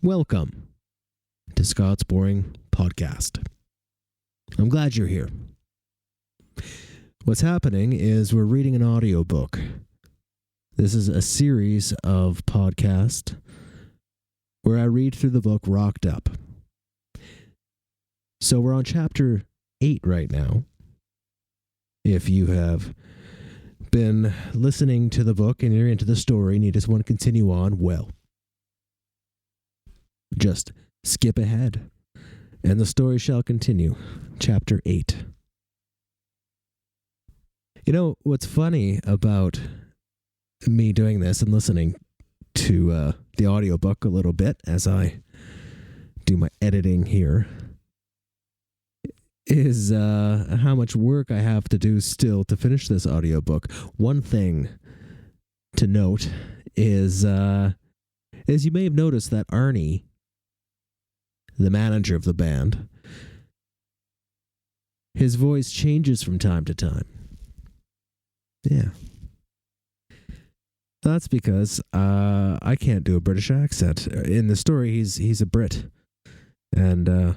Welcome to Scott's Boring Podcast. I'm glad you're here. What's happening is we're reading an audiobook. This is a series of podcasts where I read through the book Rocked Up. So we're on chapter 8 right now. If you have been listening to the book and you're into the story and you just want to continue on, well, just skip ahead and the story shall continue. Chapter 8. You know, what's funny about me doing this and listening to the audiobook a little bit as I do my editing here is how much work I have to do still to finish this audiobook. One thing to note is you may have noticed that Arnie, the manager of the band, his voice changes from time to time. Yeah. That's because I can't do a British accent. In the story, he's a Brit. And,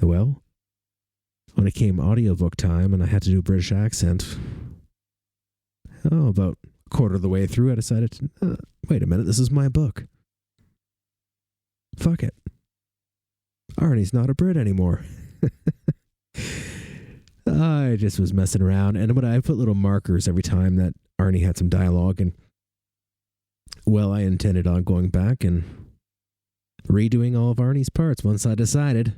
well, when it came audiobook time and I had to do a British accent, about a quarter of the way through, I decided to, wait a minute, this is my book. Fuck it. Arnie's not a Brit anymore. I just was messing around, and I put little markers every time that Arnie had some dialogue, and well, I intended on going back and redoing all of Arnie's parts once I decided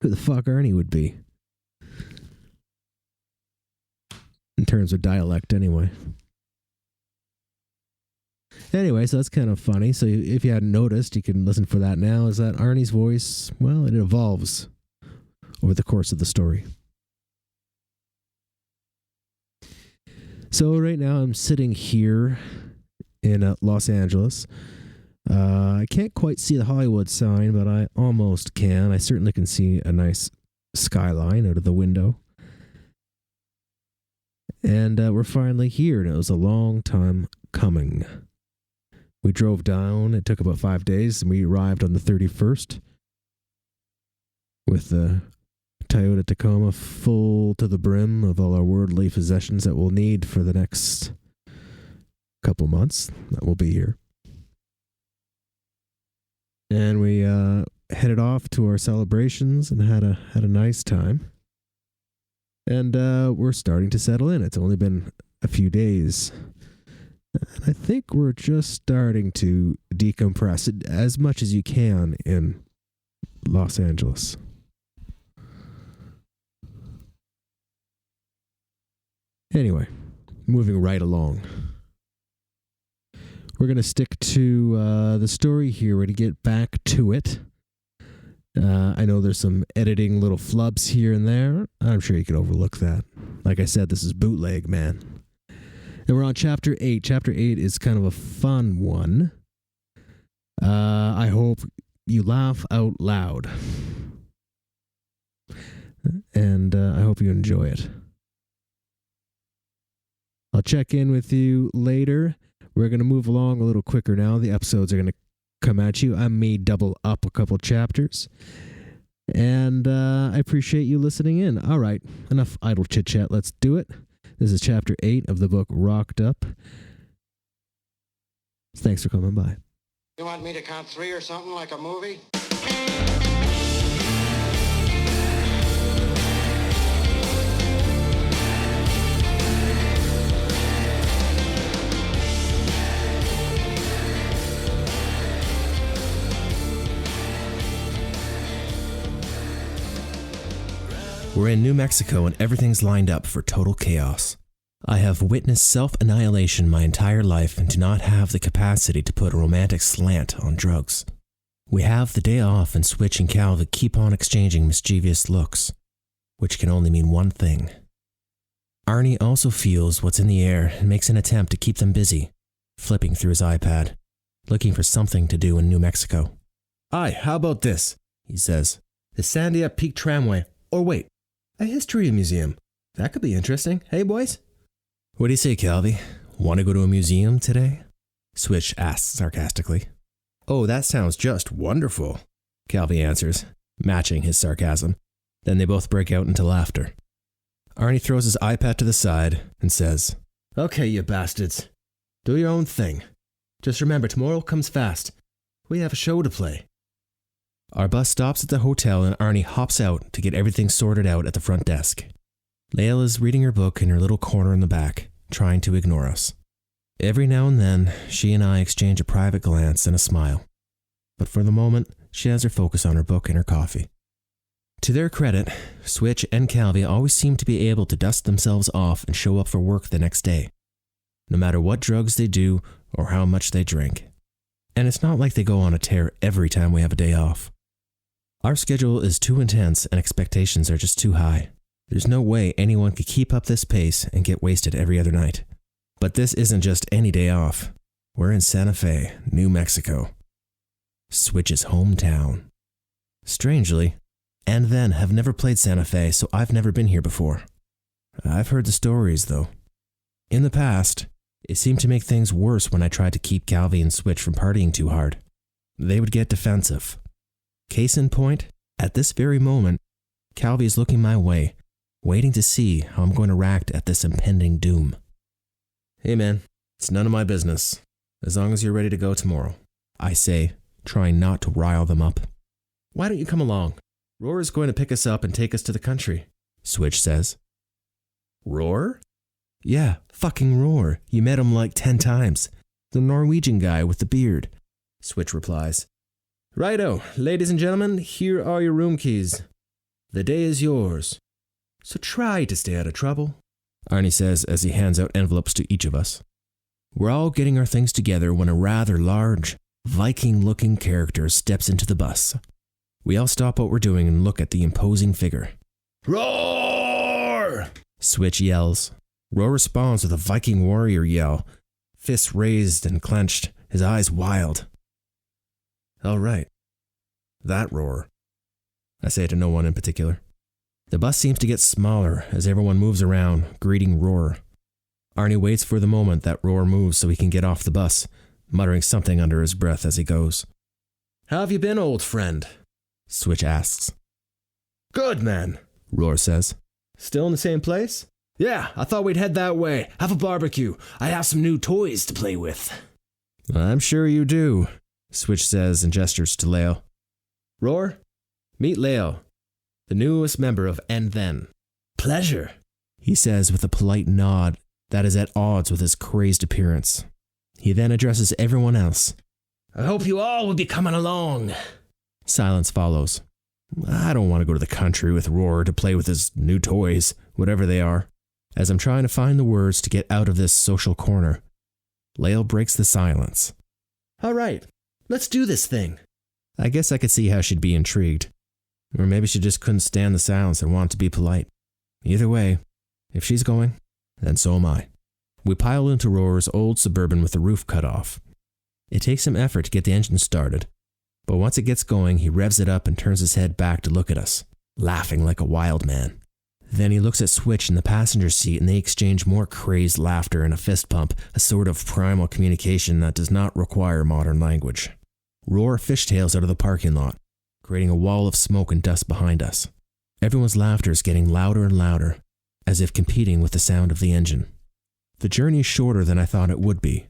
who the fuck Arnie would be. In terms of dialect, anyway. Anyway, so that's kind of funny. So if you hadn't noticed, you can listen for that now, is that Arnie's voice, well, it evolves over the course of the story. So right now I'm sitting here in Los Angeles. I can't quite see the Hollywood sign, but I almost can. I certainly can see a nice skyline out of the window. And we're finally here, and it was a long time coming. We drove down. It took about 5 days, and we arrived on the 31st with the Toyota Tacoma full to the brim of all our worldly possessions that we'll need for the next couple months that we'll be here. And we headed off to our celebrations and had a nice time. And we're starting to settle in. It's only been a few days. And I think we're just starting to decompress as much as you can in Los Angeles. Anyway, moving right along. We're going to stick to the story here. We're going to get back to it. I know there's some editing little flubs here and there. I'm sure you can overlook that. Like I said, this is bootleg, man. And we're on chapter 8. Chapter 8 is kind of a fun one. I hope you laugh out loud. And I hope you enjoy it. I'll check in with you later. We're going to move along a little quicker now. The episodes are going to come at you. I may double up a couple chapters. And I appreciate you listening in. All right, enough idle chit-chat. Let's do it. This is chapter 8 of the book Rocked Up. Thanks for coming by. You want me to count 3 or something like a movie? We're in New Mexico and everything's lined up for total chaos. I have witnessed self-annihilation my entire life and do not have the capacity to put a romantic slant on drugs. We have the day off and Switch and Calvin keep on exchanging mischievous looks, which can only mean one thing. Arnie also feels what's in the air and makes an attempt to keep them busy, flipping through his iPad, looking for something to do in New Mexico. "Hi, how about this?" he says. "The Sandia Peak Tramway. Or wait, a history museum. That could be interesting. Hey, boys?" "What do you say, Calvi? Want to go to a museum today?" Switch asks sarcastically. "Oh, that sounds just wonderful," Calvi answers, matching his sarcasm. Then they both break out into laughter. Arnie throws his iPad to the side and says, "Okay, you bastards. Do your own thing. Just remember, tomorrow comes fast. We have a show to play." Our bus stops at the hotel and Arnie hops out to get everything sorted out at the front desk. Lael is reading her book in her little corner in the back, trying to ignore us. Every now and then, she and I exchange a private glance and a smile. But for the moment, she has her focus on her book and her coffee. To their credit, Switch and Calvi always seem to be able to dust themselves off and show up for work the next day, no matter what drugs they do or how much they drink. And it's not like they go on a tear every time we have a day off. Our schedule is too intense and expectations are just too high. There's no way anyone could keep up this pace and get wasted every other night. But this isn't just any day off. We're in Santa Fe, New Mexico. Switch's hometown. Strangely, and then have never played Santa Fe, so I've never been here before. I've heard the stories, though. In the past, it seemed to make things worse when I tried to keep Calvi and Switch from partying too hard. They would get defensive. Case in point, at this very moment, Calvi is looking my way, waiting to see how I'm going to react at this impending doom. "Hey man, it's none of my business, as long as you're ready to go tomorrow," I say, trying not to rile them up. "Why don't you come along? Roar is going to pick us up and take us to the country," Switch says. "Roar?" "Yeah, fucking Roar. You met him like 10 times. The Norwegian guy with the beard," Switch replies. "Righto, ladies and gentlemen, here are your room keys. The day is yours, so try to stay out of trouble," Arnie says as he hands out envelopes to each of us. We're all getting our things together when a rather large, Viking-looking character steps into the bus. We all stop what we're doing and look at the imposing figure. "Roar!" Switch yells. Roar responds with a Viking warrior yell, fists raised and clenched, his eyes wild. "All right. That Roar," I say to no one in particular. The bus seems to get smaller as everyone moves around, greeting Roar. Arnie waits for the moment that Roar moves so he can get off the bus, muttering something under his breath as he goes. "How have you been, old friend?" Switch asks. "Good, man," Roar says. "Still in the same place?" "Yeah, I thought we'd head that way. Have a barbecue. I have some new toys to play with." "I'm sure you do," Switch says and gestures to Leo. "Roar, meet Leo, the newest member of And Then." "Pleasure," he says with a polite nod that is at odds with his crazed appearance. He then addresses everyone else. "I hope you all will be coming along." Silence follows. I don't want to go to the country with Roar to play with his new toys, whatever they are, as I'm trying to find the words to get out of this social corner. Leo breaks the silence. "All right, let's do this thing." I guess I could see how she'd be intrigued. Or maybe she just couldn't stand the silence and wanted to be polite. Either way, if she's going, then so am I. We pile into Roar's old Suburban with the roof cut off. It takes some effort to get the engine started, but once it gets going, he revs it up and turns his head back to look at us, laughing like a wild man. Then he looks at Switch in the passenger seat and they exchange more crazed laughter and a fist pump, a sort of primal communication that does not require modern language. Roar fishtails out of the parking lot, creating a wall of smoke and dust behind us. Everyone's laughter is getting louder and louder, as if competing with the sound of the engine. The journey is shorter than I thought it would be.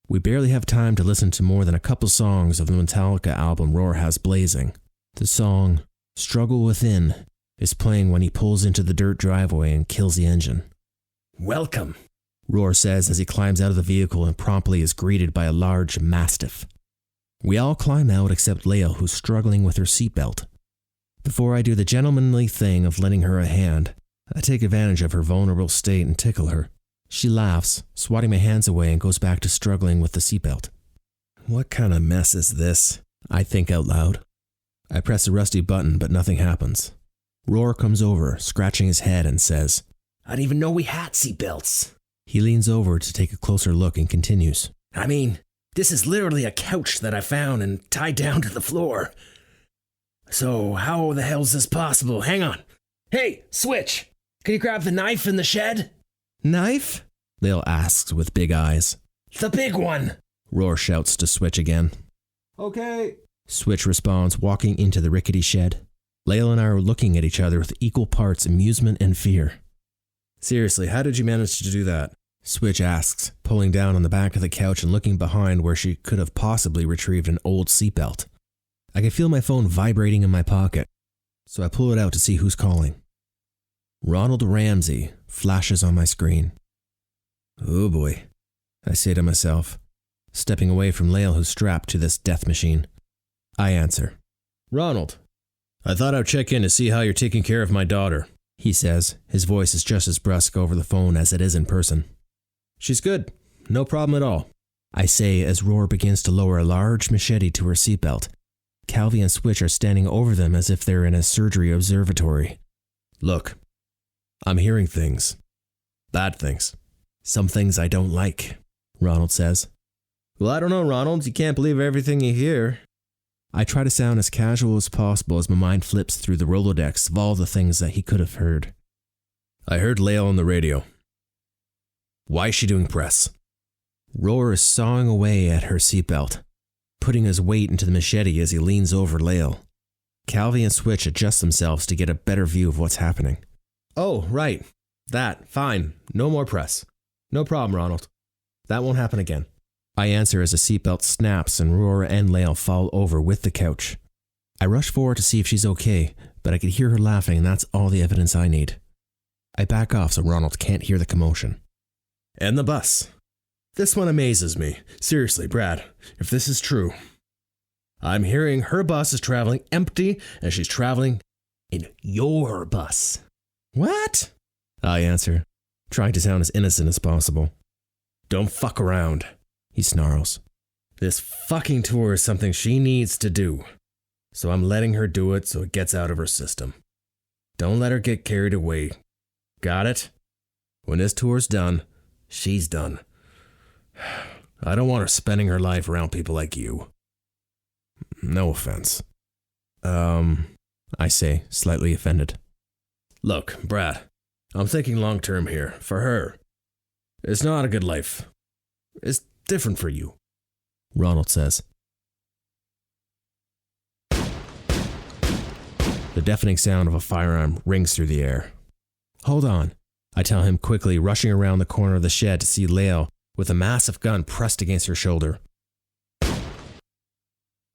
We barely have time to listen to more than a couple songs of the Metallica album Roar has blazing. The song, Struggle Within, is playing when he pulls into the dirt driveway and kills the engine. "Welcome," Roar says as he climbs out of the vehicle and promptly is greeted by a large mastiff. We all climb out except Leo, who's struggling with her seatbelt. Before I do the gentlemanly thing of lending her a hand, I take advantage of her vulnerable state and tickle her. She laughs, swatting my hands away, and goes back to struggling with the seatbelt. What kind of mess is this? I think out loud. I press a rusty button, but nothing happens. Roar comes over, scratching his head, and says, "I didn't even know we had seatbelts." He leans over to take a closer look and continues. "I mean, this is literally a couch that I found and tied down to the floor. So how the hell is this possible? Hang on. Hey, Switch, can you grab the knife in the shed?" "Knife?" Lil asks with big eyes. "The big one," Roar shouts to Switch again. Okay. Switch responds, walking into the rickety shed. Lael and I are looking at each other with equal parts amusement and fear. Seriously, how did you manage to do that? Switch asks, pulling down on the back of the couch and looking behind where she could have possibly retrieved an old seatbelt. I can feel my phone vibrating in my pocket, so I pull it out to see who's calling. Ronald Ramsey flashes on my screen. Oh boy, I say to myself, stepping away from Lael who's strapped to this death machine. I answer. Ronald, I thought I'd check in to see how you're taking care of my daughter, he says. His voice is just as brusque over the phone as it is in person. She's good. No problem at all, I say as Roar begins to lower a large machete to her seatbelt. Calvi and Switch are standing over them as if they're in a surgery observatory. Look, I'm hearing things. Bad things. Some things I don't like, Ronald says. Well, I don't know, Ronald. You can't believe everything you hear. I try to sound as casual as possible as my mind flips through the Rolodex of all the things that he could have heard. I heard Lael on the radio. Why is she doing press? Roar is sawing away at her seatbelt, putting his weight into the machete as he leans over Lael. Calvi and Switch adjust themselves to get a better view of what's happening. Oh, right. That. Fine. No more press. No problem, Ronald. That won't happen again. I answer as the seatbelt snaps and Roar and Lael fall over with the couch. I rush forward to see if she's okay, but I could hear her laughing and that's all the evidence I need. I back off so Ronald can't hear the commotion. And the bus. This one amazes me. Seriously, Brad, if this is true. I'm hearing her bus is traveling empty and she's traveling in your bus. What? I answer, trying to sound as innocent as possible. Don't fuck around, he snarls. This fucking tour is something she needs to do, so I'm letting her do it so it gets out of her system. Don't let her get carried away. Got it? When this tour's done, she's done. I don't want her spending her life around people like you. No offense. I say, slightly offended. Look, Brad, I'm thinking long term here, for her. It's not a good life. It's different for you, Ronald says. The deafening sound of a firearm rings through the air. Hold on, I tell him quickly, rushing around the corner of the shed to see Lael with a massive gun pressed against her shoulder.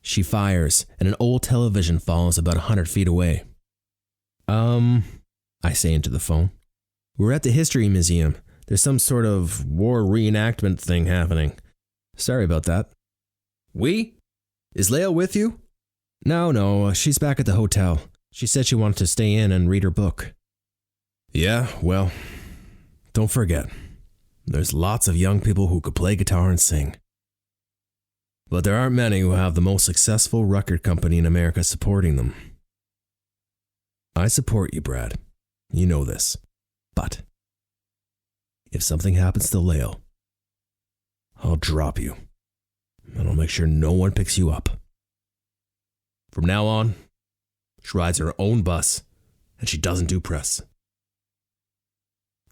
She fires, and an old television falls about 100 feet away. I say into the phone. We're at the History Museum. There's some sort of war reenactment thing happening. Sorry about that. We? Is Lael with you? No, she's back at the hotel. She said she wanted to stay in and read her book. Yeah, well, don't forget, there's lots of young people who could play guitar and sing. But there aren't many who have the most successful record company in America supporting them. I support you, Brad. You know this. But if something happens to Lael, I'll drop you. And I'll make sure no one picks you up. From now on, she rides her own bus and she doesn't do press.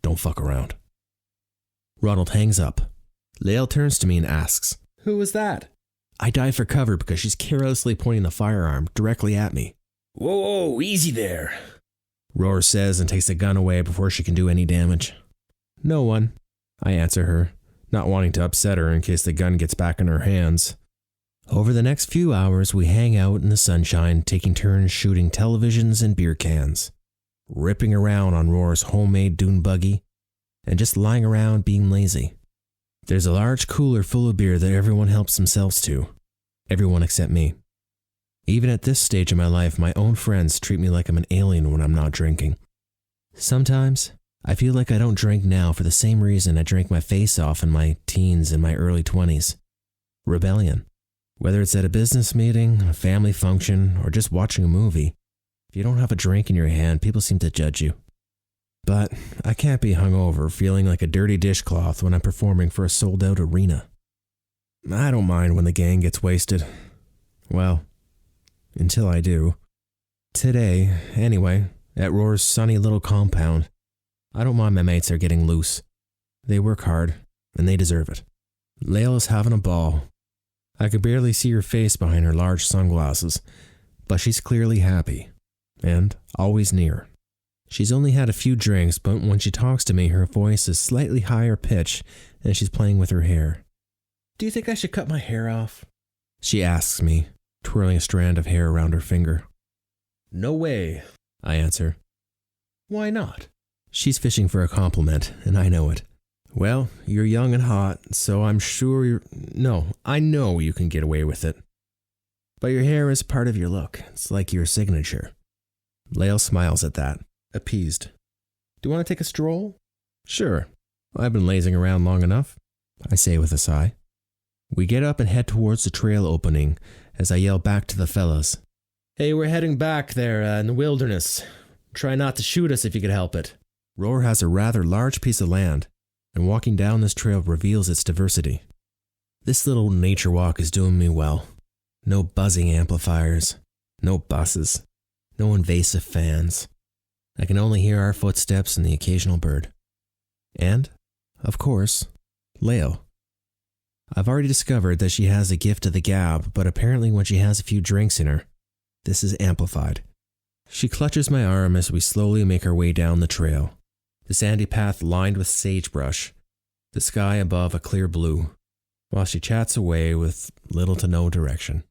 Don't fuck around. Ronald hangs up. Lael turns to me and asks, Who was that? I dive for cover because she's carelessly pointing the firearm directly at me. Whoa, easy there, Roar says and takes the gun away before she can do any damage. No one, I answer her, not wanting to upset her in case the gun gets back in her hands. Over the next few hours, we hang out in the sunshine, taking turns shooting televisions and beer cans, ripping around on Roar's homemade dune buggy, and just lying around being lazy. There's a large cooler full of beer that everyone helps themselves to. Everyone except me. Even at this stage of my life, my own friends treat me like I'm an alien when I'm not drinking. Sometimes, I feel like I don't drink now for the same reason I drank my face off in my teens and my early 20s. Rebellion. Whether it's at a business meeting, a family function, or just watching a movie, if you don't have a drink in your hand, people seem to judge you. But I can't be hungover feeling like a dirty dishcloth when I'm performing for a sold-out arena. I don't mind when the gang gets wasted. Well, until I do. Today, anyway, at Roar's sunny little compound, I don't mind my mates are getting loose. They work hard, and they deserve it. Lael is having a ball. I could barely see her face behind her large sunglasses, but she's clearly happy, and always near. She's only had a few drinks, but when she talks to me, her voice is slightly higher pitch, and she's playing with her hair. "Do you think I should cut my hair off?" she asks me, twirling a strand of hair around her finger. "No way," I answer. "Why not?" She's fishing for a compliment, and I know it. "Well, you're young and hot, so I'm sure I know you can get away with it. But your hair is part of your look. It's like your signature." Lael smiles at that, appeased. "Do you want to take a stroll?" "Sure. I've been lazing around long enough," I say with a sigh. We get up and head towards the trail opening as I yell back to the fellas. "Hey, we're heading back there in the wilderness. Try not to shoot us if you could help it." Roar has a rather large piece of land, and walking down this trail reveals its diversity. This little nature walk is doing me well. No buzzing amplifiers, no buses, no invasive fans. I can only hear our footsteps and the occasional bird. And, of course, Lael. I've already discovered that she has a gift of the gab, but apparently when she has a few drinks in her, this is amplified. She clutches my arm as we slowly make our way down the trail. The sandy path lined with sagebrush, the sky above a clear blue, while she chats away with little to no direction.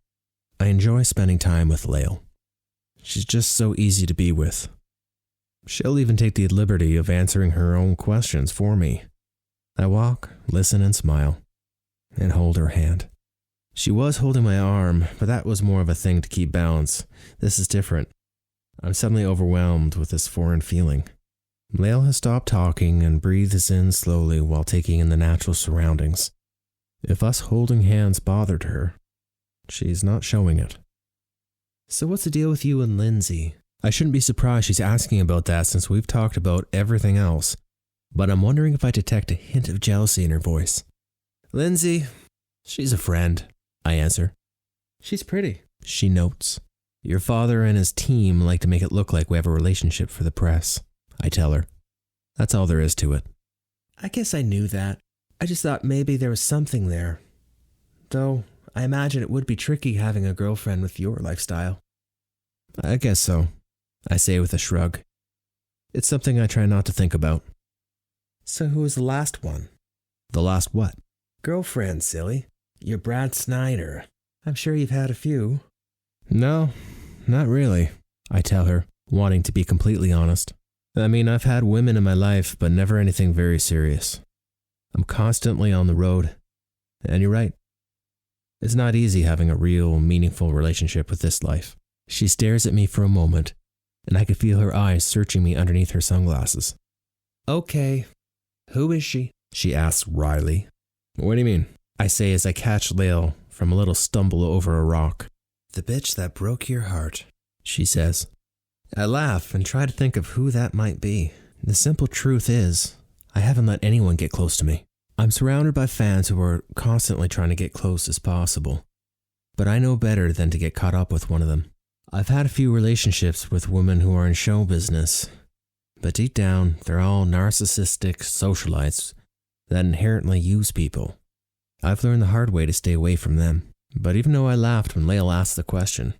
I enjoy spending time with Lael. She's just so easy to be with. She'll even take the liberty of answering her own questions for me. I walk, listen, and smile, and hold her hand. She was holding my arm, but that was more of a thing to keep balance. This is different. I'm suddenly overwhelmed with this foreign feeling. Lael has stopped talking and breathes in slowly while taking in the natural surroundings. If us holding hands bothered her, she's not showing it. "So what's the deal with you and Lindsay?" I shouldn't be surprised she's asking about that since we've talked about everything else, but I'm wondering if I detect a hint of jealousy in her voice. "Lindsay, she's a friend," I answer. "She's pretty," she notes. "Your father and his team like to make it look like we have a relationship for the press," I tell her. That's all there is to it. "I guess I knew that. I just thought maybe there was something there. Though, I imagine it would be tricky having a girlfriend with your lifestyle." "I guess so," I say with a shrug. It's something I try not to think about. "So who was the last one?" "The last what?" "Girlfriend, silly. You're Brad Snyder. I'm sure you've had a few." "No, not really," I tell her, wanting to be completely honest. I mean, I've had women in my life, but never anything very serious. I'm constantly on the road, and you're right. It's not easy having a real, meaningful relationship with this life. She stares at me for a moment, and I can feel her eyes searching me underneath her sunglasses. "Okay, who is she?" she asks wryly. "What do you mean?" I say as I catch Lael from a little stumble over a rock. "The bitch that broke your heart," she says. I laugh and try to think of who that might be. The simple truth is, I haven't let anyone get close to me. I'm surrounded by fans who are constantly trying to get close as possible, but I know better than to get caught up with one of them. I've had a few relationships with women who are in show business, but deep down, they're all narcissistic socialites that inherently use people. I've learned the hard way to stay away from them, but even though I laughed when Lael asked the question,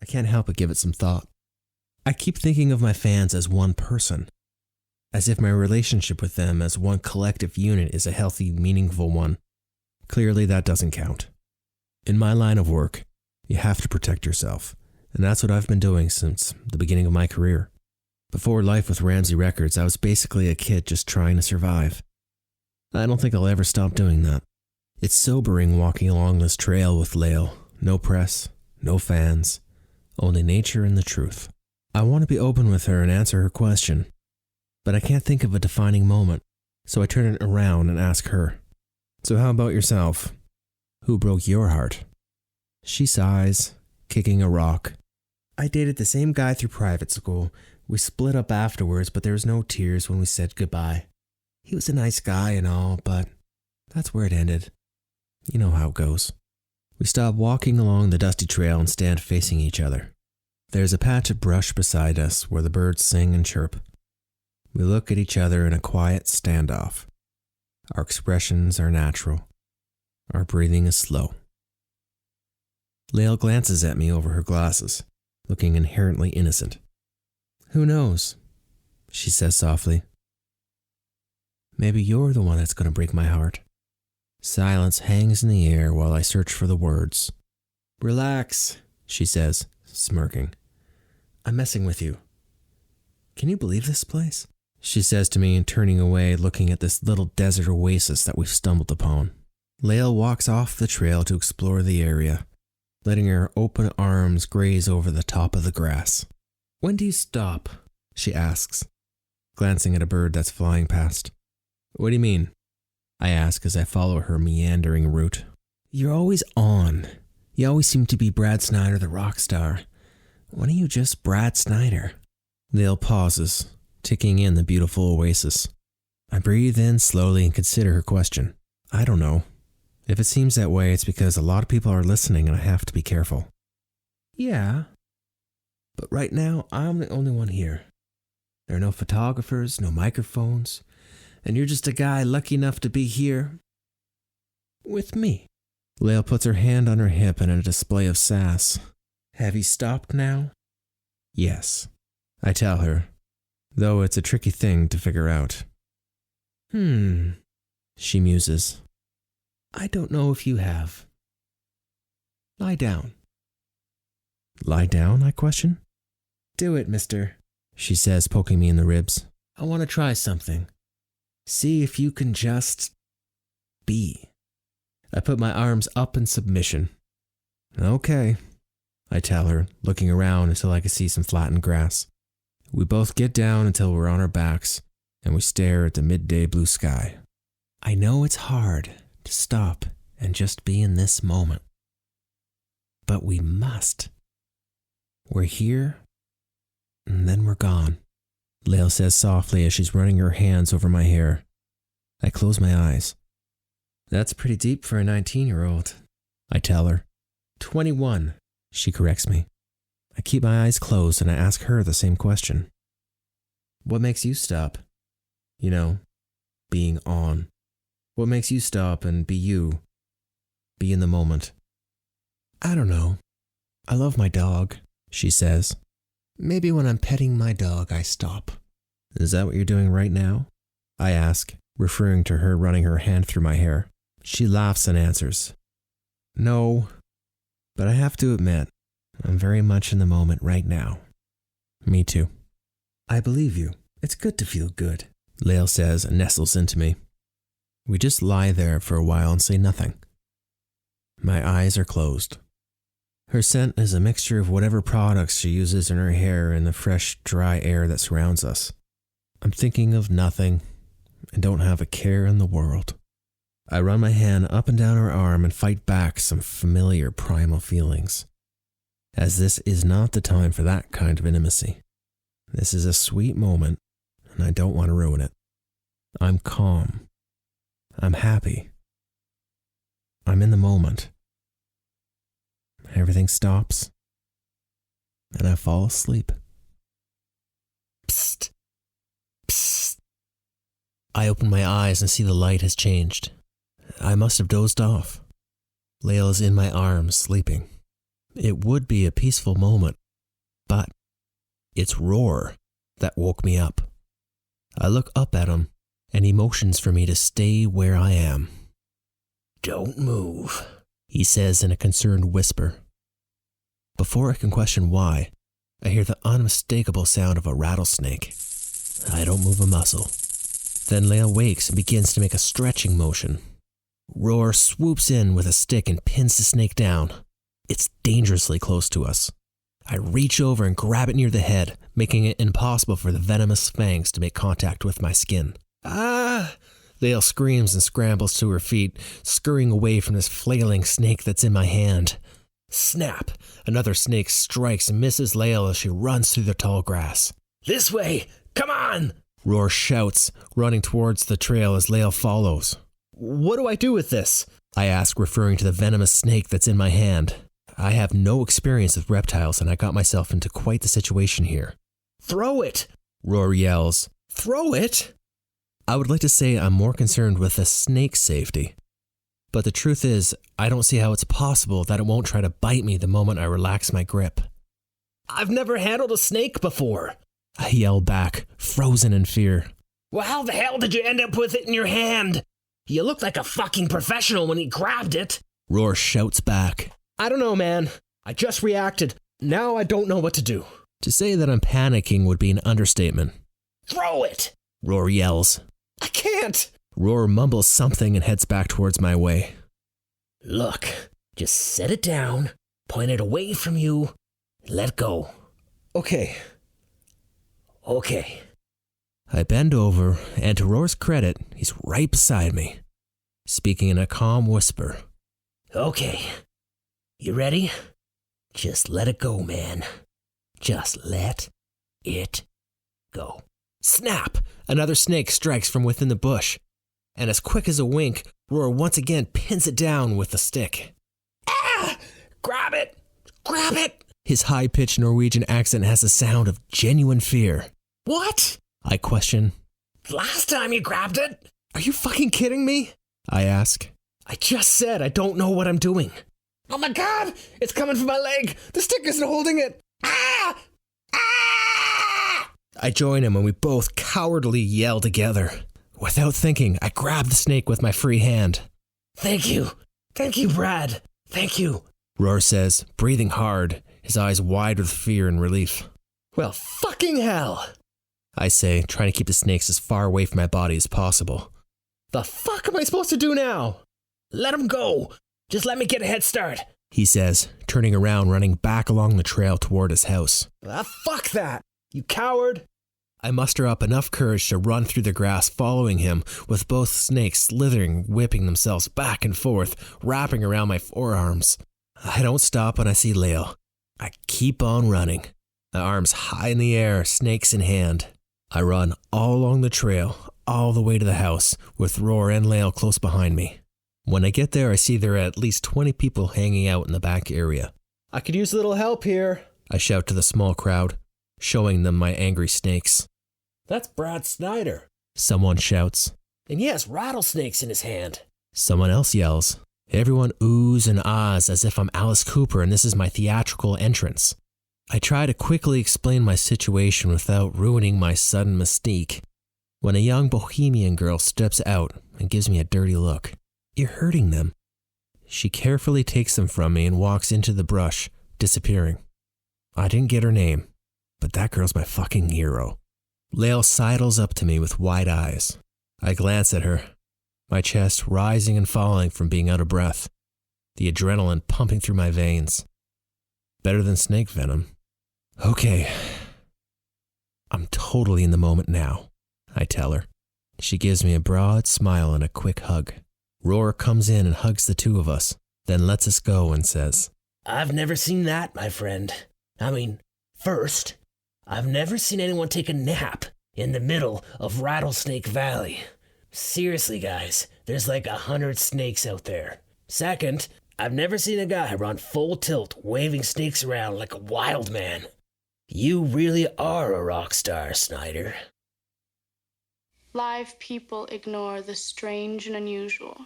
I can't help but give it some thought. I keep thinking of my fans as one person, as if my relationship with them as one collective unit is a healthy, meaningful one. Clearly, that doesn't count. In my line of work, you have to protect yourself, and that's what I've been doing since the beginning of my career. Before life with Ramsey Records, I was basically a kid just trying to survive. I don't think I'll ever stop doing that. It's sobering walking along this trail with Lael. No press, no fans, only nature and the truth. I want to be open with her and answer her question, but I can't think of a defining moment, so I turn it around and ask her. "So how about yourself? Who broke your heart?" She sighs, kicking a rock. "I dated the same guy through private school. We split up afterwards, but there was no tears when we said goodbye. He was a nice guy and all, but that's where it ended. You know how it goes." We stop walking along the dusty trail and stand facing each other. There's a patch of brush beside us where the birds sing and chirp. We look at each other in a quiet standoff. Our expressions are natural. Our breathing is slow. Lael glances at me over her glasses, looking inherently innocent. Who knows? She says softly. Maybe you're the one that's going to break my heart. Silence hangs in the air while I search for the words. Relax, she says, smirking. I'm messing with you. Can you believe this place? She says to me, turning away, looking at this little desert oasis that we've stumbled upon. Lael walks off the trail to explore the area, letting her open arms graze over the top of the grass. When do you stop? She asks, glancing at a bird that's flying past. What do you mean? I ask as I follow her meandering route. You're always on. You always seem to be Brad Snyder, the rock star. When are you just Brad Snyder? Lael pauses, taking in the beautiful oasis. I breathe in slowly and consider her question. I don't know. If it seems that way, it's because a lot of people are listening and I have to be careful. Yeah, but right now I'm the only one here. There are no photographers, no microphones, and you're just a guy lucky enough to be here with me. Lael puts her hand on her hip in a display of sass. Have you stopped now? Yes, I tell her, though it's a tricky thing to figure out. She muses. I don't know if you have. Lie down. Lie down, I question. Do it, mister, she says, poking me in the ribs. I want to try something. See if you can just be. I put my arms up in submission. Okay, I tell her, looking around until I can see some flattened grass. We both get down until we're on our backs, and we stare at the midday blue sky. I know it's hard to stop and just be in this moment, but we must. We're here, and then we're gone, Lael says softly as she's running her hands over my hair. I close my eyes. That's pretty deep for a 19-year-old, I tell her. 21, she corrects me. I keep my eyes closed and I ask her the same question. What makes you stop? You know, being on. What makes you stop and be you? Be in the moment. I don't know. I love my dog, she says. Maybe when I'm petting my dog, I stop. Is that what you're doing right now? I ask, referring to her running her hand through my hair. She laughs and answers. No, but I have to admit, I'm very much in the moment right now. Me too. I believe you. It's good to feel good, Lael says and nestles into me. We just lie there for a while and say nothing. My eyes are closed. Her scent is a mixture of whatever products she uses in her hair and the fresh, dry air that surrounds us. I'm thinking of nothing and don't have a care in the world. I run my hand up and down her arm and fight back some familiar primal feelings, as this is not the time for that kind of intimacy. This is a sweet moment, and I don't want to ruin it. I'm calm. I'm happy. I'm in the moment. Everything stops, and I fall asleep. Psst. Psst. I open my eyes and see the light has changed. I must have dozed off. Lael is in my arms, sleeping. It would be a peaceful moment, but it's Roar that woke me up. I look up at him, and he motions for me to stay where I am. Don't move, he says in a concerned whisper. Before I can question why, I hear the unmistakable sound of a rattlesnake. I don't move a muscle. Then Lael wakes and begins to make a stretching motion. Roar swoops in with a stick and pins the snake down. It's dangerously close to us. I reach over and grab it near the head, making it impossible for the venomous fangs to make contact with my skin. Ah! Lael screams and scrambles to her feet, scurrying away from this flailing snake that's in my hand. Snap! Another snake strikes and misses Lael as she runs through the tall grass. This way! Come on! Roar shouts, running towards the trail as Lael follows. What do I do with this? I ask, referring to the venomous snake that's in my hand. I have no experience with reptiles and I got myself into quite the situation here. Throw it! Roar yells. Throw it? I would like to say I'm more concerned with the snake's safety. But the truth is, I don't see how it's possible that it won't try to bite me the moment I relax my grip. I've never handled a snake before, I yell back, frozen in fear. Well, how the hell did you end up with it in your hand? You looked like a fucking professional when you grabbed it. Roar shouts back. I don't know, man. I just reacted. Now I don't know what to do. To say that I'm panicking would be an understatement. Throw it! Roar yells. I can't! Roar mumbles something and heads back towards my way. Look, just set it down, point it away from you, let go. Okay. I bend over, and to Roar's credit, he's right beside me, speaking in a calm whisper. Okay. You ready? Just let it go, man. Just let it go. Snap! Another snake strikes from within the bush, and as quick as a wink, Roar once again pins it down with the stick. Ah! Grab it! Grab it! His high-pitched Norwegian accent has the sound of genuine fear. What? I question. Last time you grabbed it? Are you fucking kidding me? I ask. I just said I don't know what I'm doing. Oh my god! It's coming from my leg! The stick isn't holding it! Ah! Ah! I join him and we both cowardly yell together. Without thinking, I grab the snake with my free hand. Thank you. Thank you, Brad. Thank you. Roar says, breathing hard, his eyes wide with fear and relief. Well, fucking hell! I say, trying to keep the snakes as far away from my body as possible. The fuck am I supposed to do now? Let him go. Just let me get a head start. He says, turning around, running back along the trail toward his house. Fuck that. You coward. I muster up enough courage to run through the grass following him, with both snakes slithering, whipping themselves back and forth, wrapping around my forearms. I don't stop when I see Lael. I keep on running, my arms high in the air, snakes in hand. I run all along the trail, all the way to the house, with Roar and Lael close behind me. When I get there, I see there are at least 20 people hanging out in the back area. I could use a little help here. I shout to the small crowd, showing them my angry snakes. That's Brad Snyder. Someone shouts. And he has rattlesnakes in his hand. Someone else yells. Everyone oohs and ahs as if I'm Alice Cooper and this is my theatrical entrance. I try to quickly explain my situation without ruining my sudden mystique, when a young bohemian girl steps out and gives me a dirty look. You're hurting them. She carefully takes them from me and walks into the brush, disappearing. I didn't get her name, but that girl's my fucking hero. Lael sidles up to me with wide eyes. I glance at her, my chest rising and falling from being out of breath, the adrenaline pumping through my veins. Better than snake venom. Okay. I'm totally in the moment now, I tell her. She gives me a broad smile and a quick hug. Roar comes in and hugs the two of us, then lets us go and says, I've never seen that, my friend. First, I've never seen anyone take a nap in the middle of Rattlesnake Valley. Seriously, guys, there's like 100 snakes out there. Second, I've never seen a guy run full tilt, waving snakes around like a wild man. You really are a rock star, Snyder. Live people ignore the strange and unusual.